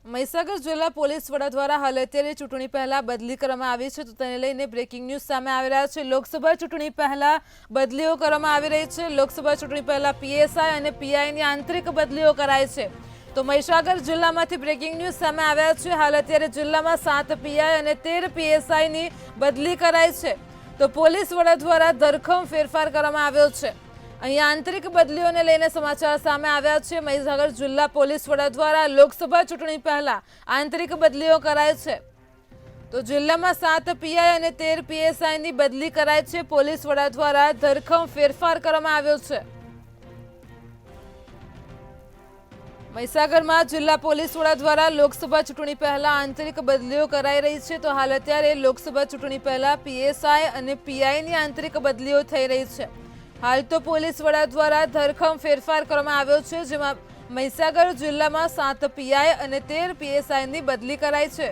મહીસાગર જિલ્લા પોલીસ વડા દ્વારા હાલ અત્યારે ચૂંટણી પહેલા બદલી કરવામાં આવી છે, તો તેને લઈને બ્રેકિંગ ન્યૂઝ સામે આવી રહ્યા છે। લોકસભા ચૂંટણી પહેલા બદલીઓ કરવામાં આવી રહી છે। લોકસભા ચૂંટણી પહેલા પીએસઆઈ અને પીઆઈની આંતરિક બદલીઓ કરાય છે। તો મહીસાગર જિલ્લામાંથી બ્રેકિંગ ન્યૂઝ સામે આવ્યા છે। હાલ અત્યારે જિલ્લામાં 7 પીઆઈ અને 13 પીએસઆઈની બદલી કરાઈ છે। તો પોલીસ વડા દ્વારા ધરખમ ફેરફાર કરવામાં આવ્યો છે। અહીં આંતરિક બદલીઓને લઈને સમાચાર સામે આવ્યા છે। મહીસાગર જિલ્લા પોલીસ વડા દ્વારા લોકસભા ચૂંટણી પહેલા આંતરિક બદલીઓ કરાય છે। તો જિલ્લામાં 7 પીઆઈ અને 13 પીએસઆઈની બદલી કરાય છે। પોલીસ વડા દ્વારા ધરખમ ફેરફાર કરવામાં આવ્યો છે। મહીસાગરમાં જિલ્લા પોલીસ વડા દ્વારા લોકસભા ચૂંટણી પહેલા આંતરિક બદલીઓ કરાઈ રહી છે। તો હાલ અત્યારે લોકસભા ચૂંટણી પહેલા પીએસઆઈ અને પીઆઈની આંતરિક બદલીઓ થઈ રહી છે। હાલ તો પોલીસ વડા દ્વારા ધરખમ ફેરફાર કરવામાં આવ્યો છે, જેમાં મહીસાગર જિલ્લામાં 7 પીઆઈ અને 13 પીએસઆઈની બદલી કરાઈ છે।